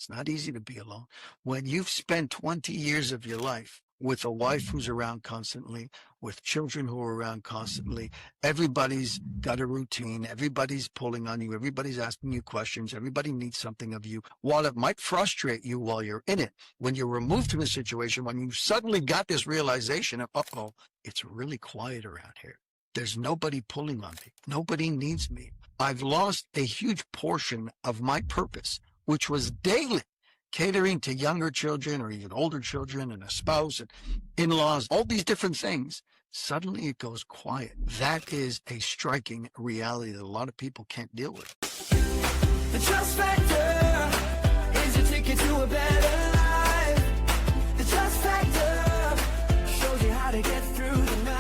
It's not easy to be alone. When you've spent 20 years of your life with a wife who's around constantly, with children who are around constantly, everybody's got a routine, everybody's pulling on you, everybody's asking you questions, everybody needs something of you. While it might frustrate you while you're in it, when you're removed from the situation, when you suddenly got this realization of, uh-oh, it's really quiet around here. There's nobody pulling on me. Nobody needs me. I've lost a huge portion of my purpose, which was daily catering to younger children or even older children and a spouse and in-laws, all these different things. Suddenly it goes quiet. That is a striking reality that a lot of people can't deal with. The trust factor is a ticket to a better life. The trust factor shows you how to get through the night.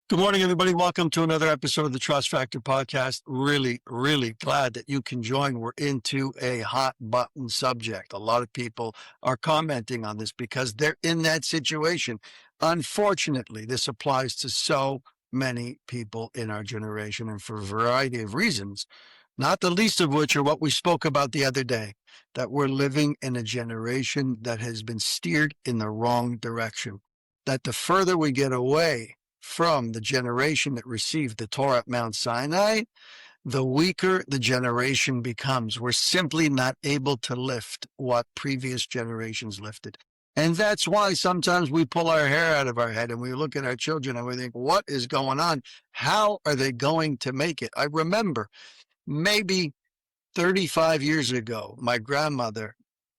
Good morning, everybody. Welcome to another episode of the Trust Factor podcast. Really, really glad that you can join. We're into a hot button subject. A lot of people are commenting on this because they're in that situation. Unfortunately, this applies to so many people in our generation and for a variety of reasons, not the least of which are what we spoke about the other day, that we're living in a generation that has been steered in the wrong direction, that the further we get away from the generation that received the Torah at Mount Sinai, the weaker the generation becomes. We're simply not able to lift what previous generations lifted. And that's why sometimes we pull our hair out of our head and we look at our children and we think, what is going on? How are they going to make it? I remember maybe 35 years ago, my grandmother,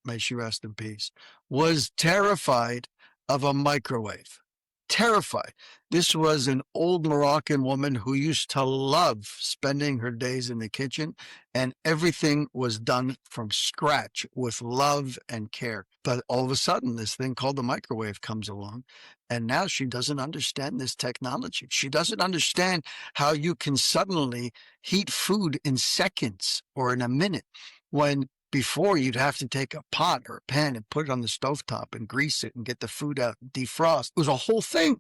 may she rest in peace, was terrified of a microwave. Terrified. This was an old Moroccan woman who used to love spending her days in the kitchen, and everything was done from scratch with love and care. But all of a sudden, this thing called the microwave comes along, and now she doesn't understand this technology. She doesn't understand how you can suddenly heat food in seconds or in a minute when before you'd have to take a pot or a pan and put it on the stovetop and grease it and get the food out, defrost. It was a whole thing.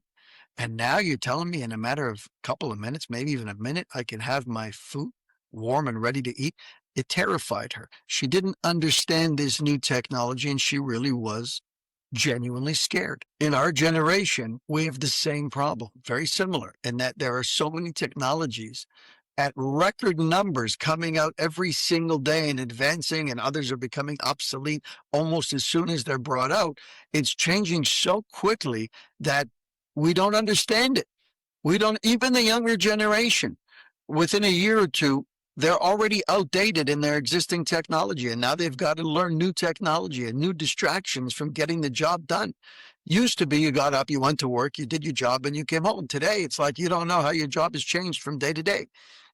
And now you're telling me in a matter of a couple of minutes, maybe even a minute, I can have my food warm and ready to eat. It terrified her. She didn't understand this new technology, and she really was genuinely scared. In our generation, we have the same problem, very similar, in that there are so many technologies at record numbers coming out every single day and advancing, and others are becoming obsolete almost as soon as they're brought out. It's changing so quickly that we don't understand it. We don't, even the younger generation, within a year or two, they're already outdated in their existing technology, and now they've got to learn new technology and new distractions from getting the job done. Used to be you got up, you went to work, you did your job, and you came home. Today, it's like you don't know how your job has changed from day to day.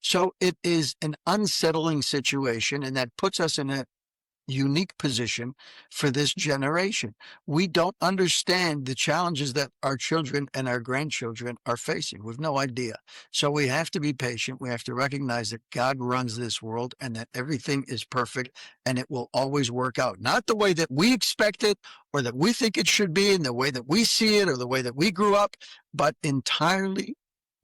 So it is an unsettling situation, and that puts us in a unique position for this generation. We don't understand the challenges that our children and our grandchildren are facing. We've no idea. So we have to be patient. We have to recognize that God runs this world and that everything is perfect and it will always work out. Not the way that we expect it or that we think it should be, in the way that we see it or the way that we grew up, but entirely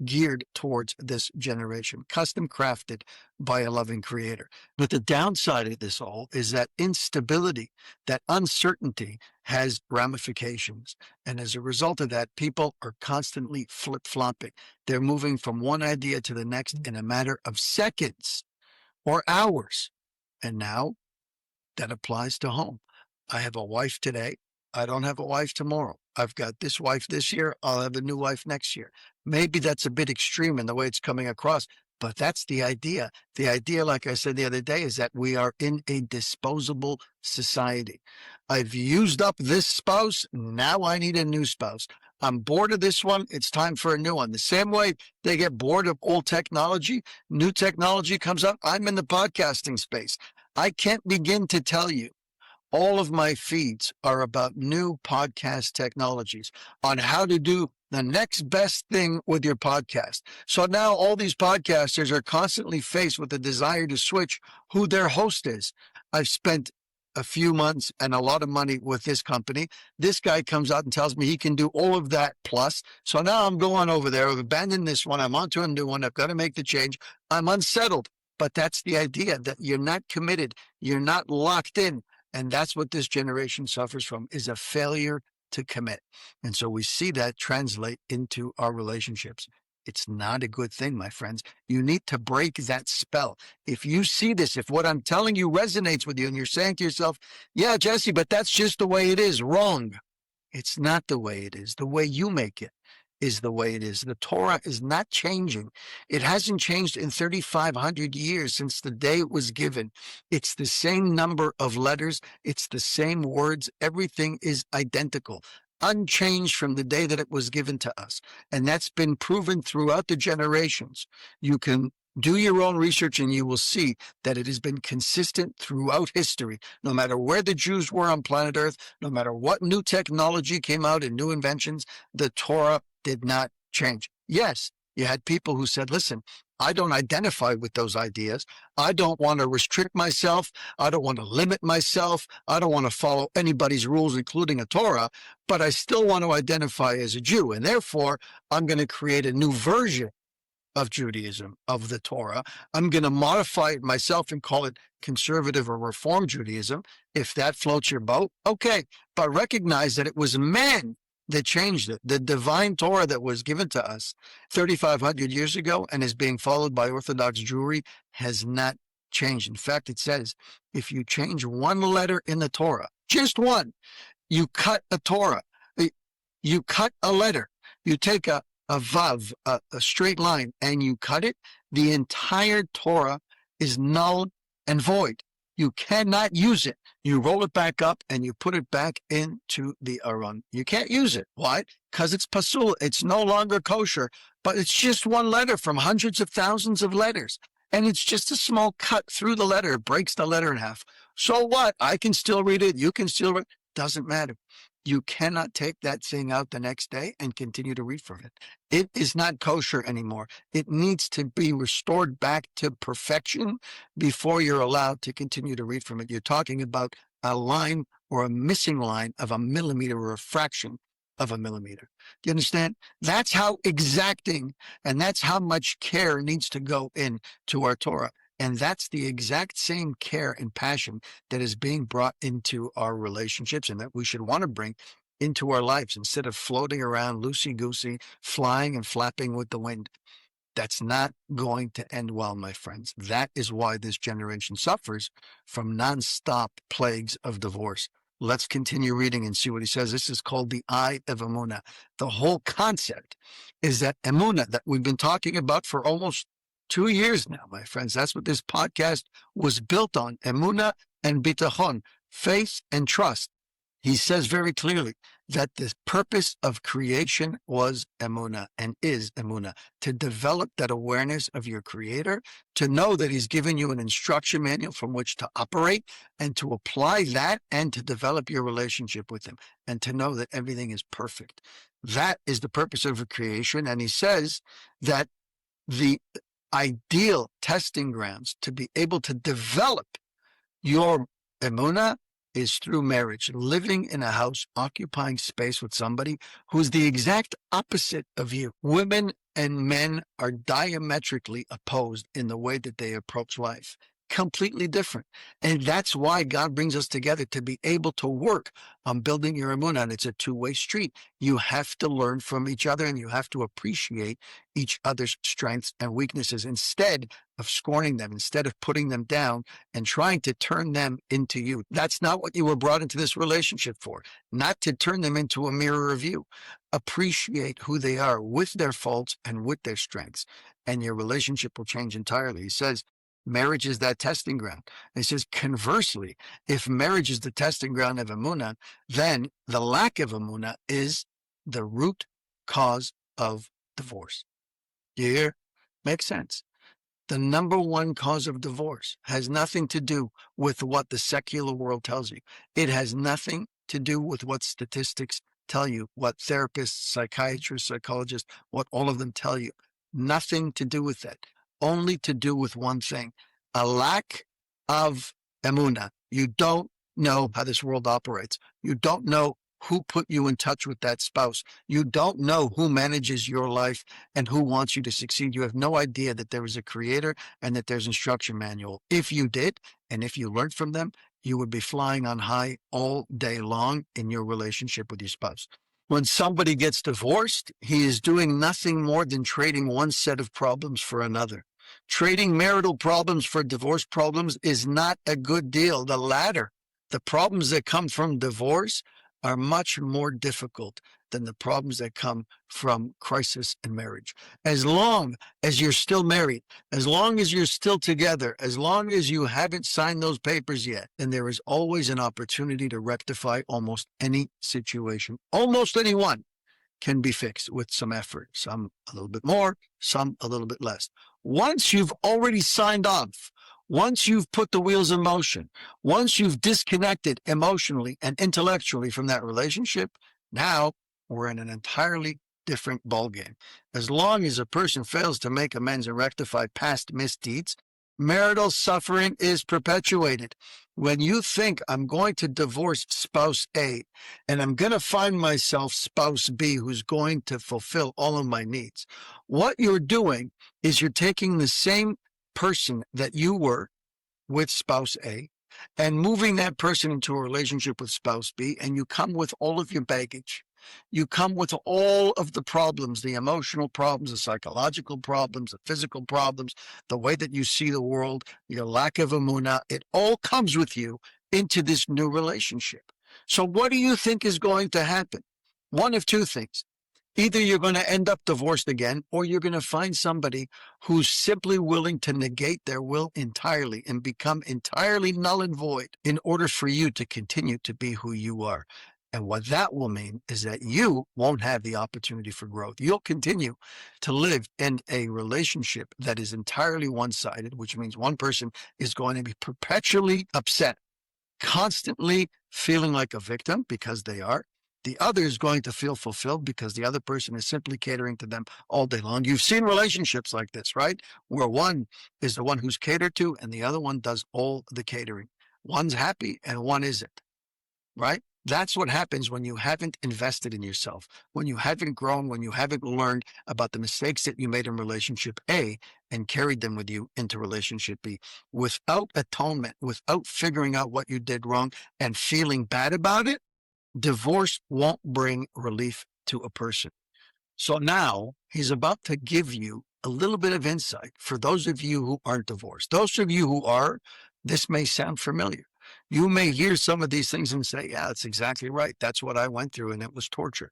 geared towards this generation, custom crafted by a loving creator. But the downside of this all is that instability, that uncertainty has ramifications. And as a result of that, people are constantly flip-flopping. They're moving from one idea to the next in a matter of seconds or hours. And now that applies to home. I have a wife today. I don't have a wife tomorrow. I've got this wife this year. I'll have a new wife next year. Maybe that's a bit extreme in the way it's coming across, but that's the idea. The idea, like I said the other day, is that we are in a disposable society. I've used up this spouse. Now I need a new spouse. I'm bored of this one. It's time for a new one. The same way they get bored of old technology, new technology comes up. I'm in the podcasting space. I can't begin to tell you. All of my feeds are about new podcast technologies on how to do the next best thing with your podcast. So now all these podcasters are constantly faced with the desire to switch who their host is. I've spent a few months and a lot of money with this company. This guy comes out and tells me he can do all of that plus. So now I'm going over there. I've abandoned this one. I'm onto a new one. I've got to make the change. I'm unsettled. But that's the idea, that you're not committed, you're not locked in. And that's what this generation suffers from, is a failure to commit. And so we see that translate into our relationships. It's not a good thing, my friends. You need to break that spell. If you see this, if what I'm telling you resonates with you and you're saying to yourself, yeah, Jesse, but that's just the way it is, wrong. It's not the way it is. The way you make it is the way it is. The Torah is not changing. It hasn't changed in 3,500 years since the day it was given. It's the same number of letters. It's the same words. Everything is identical, unchanged from the day that it was given to us. And that's been proven throughout the generations. You can do your own research and you will see that it has been consistent throughout history. No matter where the Jews were on planet Earth, no matter what new technology came out and new inventions, the Torah did not change. Yes, you had people who said, listen, I don't identify with those ideas. I don't want to restrict myself. I don't want to limit myself. I don't want to follow anybody's rules, including a Torah, but I still want to identify as a Jew. And therefore, I'm going to create a new version of Judaism, of the Torah. I'm going to modify it myself and call it conservative or Reform Judaism. If that floats your boat, okay. But recognize that it was man that changed it. The divine Torah that was given to us 3,500 years ago and is being followed by Orthodox Jewry has not changed. In fact, it says, if you change one letter in the Torah, just one, you cut a Torah. You cut a letter. You take a vav, a straight line, and you cut it, the entire Torah is null and void. You cannot use it. You roll it back up and you put it back into the Aron. You can't use it. Why? Because it's pasul. It's no longer kosher, but it's just one letter from hundreds of thousands of letters. And it's just a small cut through the letter. It breaks the letter in half. So what? I can still read it. You can still read it. Doesn't matter. You cannot take that thing out the next day and continue to read from it. It is not kosher anymore. It needs to be restored back to perfection before you're allowed to continue to read from it. You're talking about a line or a missing line of a millimeter or a fraction of a millimeter. Do you understand? That's how exacting and that's how much care needs to go into our Torah. And that's the exact same care and passion that is being brought into our relationships and that we should want to bring into our lives instead of floating around loosey-goosey, flying and flapping with the wind. That's not going to end well, my friends. That is why this generation suffers from nonstop plagues of divorce. Let's continue reading and see what he says. This is called the eye of Emunah. The whole concept is that Emunah that we've been talking about for almost 2 years now, my friends. That's what this podcast was built on. Emunah and bitachon, faith and trust. He says very clearly that the purpose of creation was Emunah and is Emunah, to develop that awareness of your creator, to know that he's given you an instruction manual from which to operate and to apply that and to develop your relationship with him and to know that everything is perfect. That is the purpose of creation. And he says that the ideal testing grounds to be able to develop your emunah is through marriage, living in a house, occupying space with somebody who's the exact opposite of you. Women and men are diametrically opposed in the way that they approach life. Completely different. And that's why God brings us together, to be able to work on building your emunah. And it's a two-way street. You have to learn from each other and you have to appreciate each other's strengths and weaknesses instead of scorning them, instead of putting them down and trying to turn them into you. That's not what you were brought into this relationship for, not to turn them into a mirror of you. Appreciate who they are with their faults and with their strengths, and your relationship will change entirely. He says, marriage is that testing ground. And he says, conversely, if marriage is the testing ground of emunah, then the lack of emunah is the root cause of divorce. You hear? Makes sense. The number one cause of divorce has nothing to do with what the secular world tells you. It has nothing to do with what statistics tell you, what therapists, psychiatrists, psychologists, what all of them tell you. Nothing to do with that. Only to do with one thing, a lack of emunah. You don't know how this world operates. You don't know who put you in touch with that spouse. You don't know who manages your life and who wants you to succeed. You have no idea that there is a creator and that there's instruction manual. If you did, and if you learned from them, you would be flying on high all day long in your relationship with your spouse. When somebody gets divorced, he is doing nothing more than trading one set of problems for another. Trading marital problems for divorce problems is not a good deal. The latter, the problems that come from divorce, are much more difficult than the problems that come from crisis in marriage. As long as you're still married, as long as you're still together, as long as you haven't signed those papers yet, then there is always an opportunity to rectify almost any situation. Almost any one can be fixed with some effort, some a little bit more, some a little bit less. Once you've already signed off, once you've put the wheels in motion, once you've disconnected emotionally and intellectually from that relationship, now we're in an entirely different ballgame. As long as a person fails to make amends and rectify past misdeeds, marital suffering is perpetuated. When you think, I'm going to divorce spouse A and I'm going to find myself spouse B who's going to fulfill all of my needs, what you're doing is you're taking the same person that you were with spouse A and moving that person into a relationship with spouse B, and you come with all of your baggage. You come with all of the problems, the emotional problems, the psychological problems, the physical problems, the way that you see the world, your lack of emunah. It all comes with you into this new relationship. So what do you think is going to happen? One of two things. Either you're going to end up divorced again, or you're going to find somebody who's simply willing to negate their will entirely and become entirely null and void in order for you to continue to be who you are. And what that will mean is that you won't have the opportunity for growth. You'll continue to live in a relationship that is entirely one-sided, which means one person is going to be perpetually upset, constantly feeling like a victim because they are. The other is going to feel fulfilled because the other person is simply catering to them all day long. You've seen relationships like this, right? Where one is the one who's catered to and the other one does all the catering. One's happy and one isn't, right? That's what happens when you haven't invested in yourself, when you haven't grown, when you haven't learned about the mistakes that you made in relationship A and carried them with you into relationship B. Without atonement, without figuring out what you did wrong and feeling bad about it, divorce won't bring relief to a person. So now he's about to give you a little bit of insight for those of you who aren't divorced. Those of you who are, this may sound familiar. You may hear some of these things and say, yeah, that's exactly right. That's what I went through and it was torture.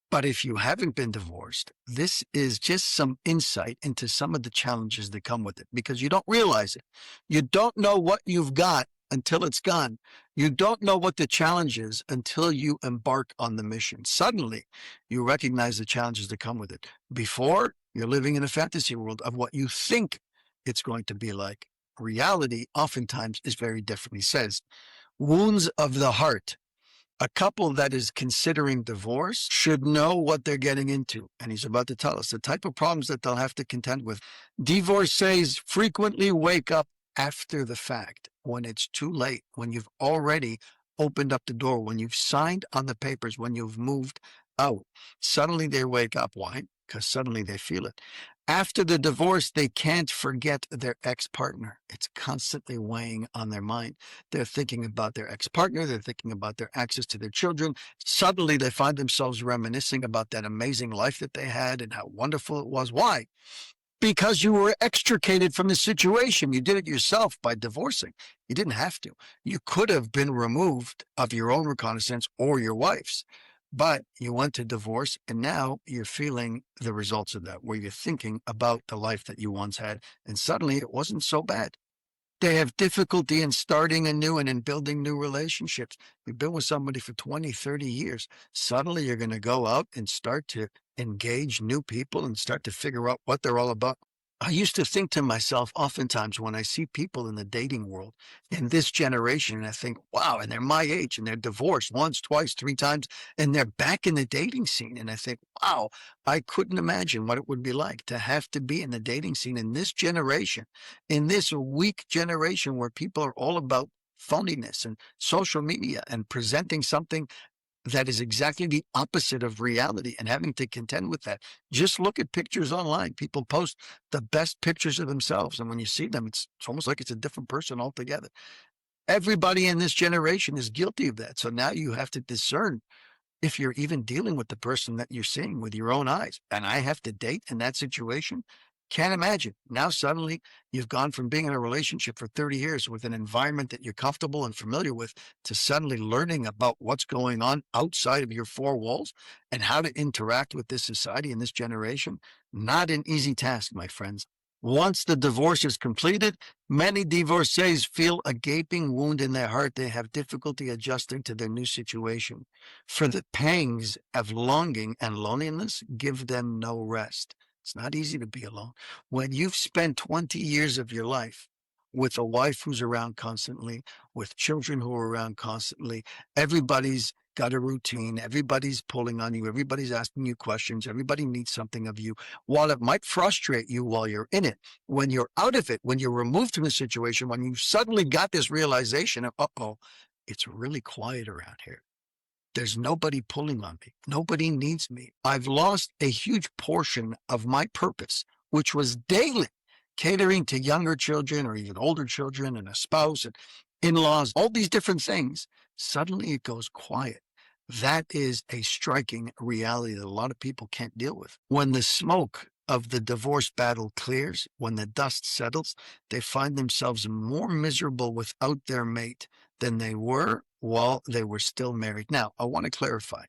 But if you haven't been divorced, this is just some insight into some of the challenges that come with it because you don't realize it. You don't know what you've got until it's gone. You don't know what the challenge is until you embark on the mission. Suddenly, you recognize the challenges that come with it. Before, you're living in a fantasy world of what you think it's going to be like. Reality oftentimes is very different. He says, wounds of the heart. A couple that is considering divorce should know what they're getting into. And he's about to tell us the type of problems that they'll have to contend with. Divorcees frequently wake up after the fact, when it's too late, when you've already opened up the door, when you've signed on the papers, when you've moved out. Suddenly they wake up. Why? Because suddenly they feel it. After the divorce, they can't forget their ex-partner. It's constantly weighing on their mind. They're thinking about their ex-partner. They're thinking about their access to their children. Suddenly they find themselves reminiscing about that amazing life that they had and how wonderful it was. Why? Because you were extricated from the situation. You did it yourself by divorcing. You didn't have to. You could have been removed of your own recognizance or your wife's, but you went to divorce and now you're feeling the results of that, where you're thinking about the life that you once had and suddenly it wasn't so bad. They have difficulty in starting anew and in building new relationships. You've been with somebody for 20, 30 years. Suddenly you're going to go out and start to engage new people and start to figure out what they're all about. I used to think to myself oftentimes when I see people in the dating world in this generation, and I think, wow, and they're my age and they're divorced once, twice, three times, and they're back in the dating scene. And I think, wow, I couldn't imagine what it would be like to have to be in the dating scene in this generation, in this weak generation where people are all about phoniness and social media and presenting something that is exactly the opposite of reality and having to contend with that. Just look at pictures online. People post the best pictures of themselves. And when you see them, it's almost like it's a different person altogether. Everybody in this generation is guilty of that. So now you have to discern if you're even dealing with the person that you're seeing with your own eyes. And I have to date in that situation. Can't imagine. Now suddenly you've gone from being in a relationship for 30 years with an environment that you're comfortable and familiar with to suddenly learning about what's going on outside of your four walls and how to interact with this society and this generation. Not an easy task, my friends. Once the divorce is completed, many divorcees feel a gaping wound in their heart. They have difficulty adjusting to their new situation. For the pangs of longing and loneliness give them no rest. It's not easy to be alone. When you've spent 20 years of your life with a wife who's around constantly, with children who are around constantly, everybody's got a routine, everybody's pulling on you, everybody's asking you questions, everybody needs something of you. While it might frustrate you while you're in it, when you're out of it, when you're removed from the situation, when you suddenly got this realization of, uh-oh, it's really quiet around here. There's nobody pulling on me. Nobody needs me. I've lost a huge portion of my purpose, which was daily catering to younger children or even older children and a spouse and in-laws, all these different things. Suddenly it goes quiet. That is a striking reality that a lot of people can't deal with. When the smoke of the divorce battle clears, when the dust settles, they find themselves more miserable without their mate than they were while they were still married. Now, I want to clarify.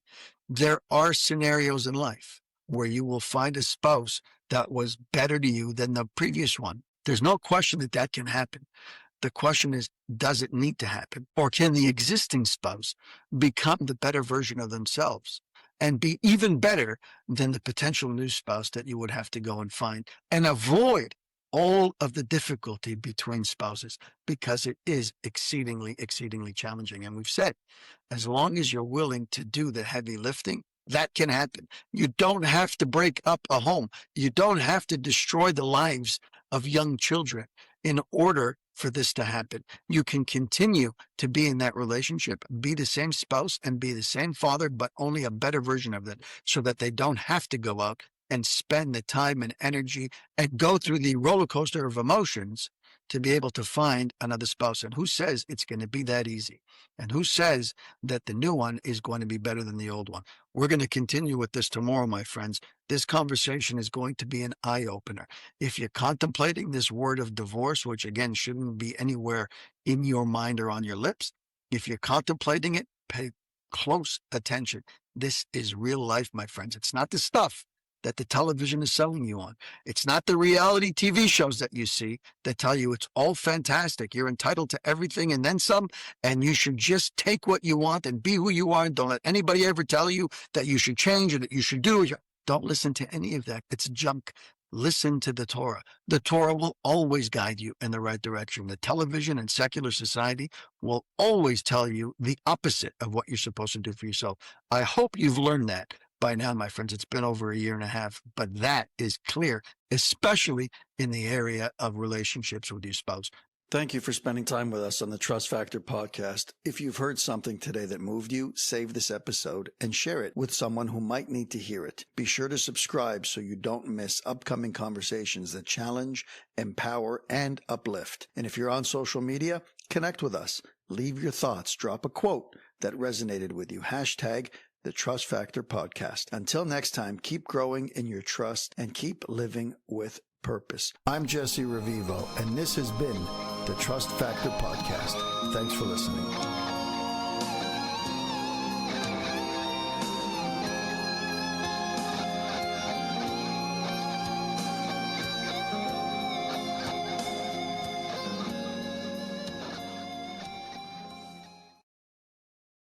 There are scenarios in life where you will find a spouse that was better to you than the previous one. There's no question that that can happen. The question is, does it need to happen? Or can the existing spouse become the better version of themselves and be even better than the potential new spouse that you would have to go and find and avoid all of the difficulty between spouses, because it is exceedingly, exceedingly challenging. And we've said, as long as you're willing to do the heavy lifting, that can happen. You don't have to break up a home. You don't have to destroy the lives of young children in order for this to happen. You can continue to be in that relationship, be the same spouse and be the same father, but only a better version of that, so that they don't have to go out and spend the time and energy and go through the roller coaster of emotions to be able to find another spouse. And who says it's going to be that easy? And who says that the new one is going to be better than the old one? We're going to continue with this tomorrow, my friends. This conversation is going to be an eye-opener. If you're contemplating this word of divorce, which again shouldn't be anywhere in your mind or on your lips, if you're contemplating it, pay close attention. This is real life, my friends. It's not the stuff that the television is selling you on. It's not the reality TV shows that you see that tell you it's all fantastic. You're entitled to everything and then some, and you should just take what you want and be who you are, and don't let anybody ever tell you that you should change or that you should do. Don't listen to any of that. It's junk. Listen to the Torah. The Torah will always guide you in the right direction. The television and secular society will always tell you the opposite of what you're supposed to do for yourself. I hope you've learned that by now, my friends. It's been over a year and a half, but that is clear, especially in the area of relationships with your spouse. Thank you for spending time with us on the Trust Factor podcast. If you've heard something today that moved you, save this episode and share it with someone who might need to hear it. Be sure to subscribe so you don't miss upcoming conversations that challenge, empower, and uplift. And if you're on social media, connect with us. Leave your thoughts. Drop a quote that resonated with you. Hashtag the Trust Factor podcast. Until next time, keep growing in your trust and keep living with purpose. I'm Jesse Revivo, and this has been the Trust Factor podcast. Thanks for listening.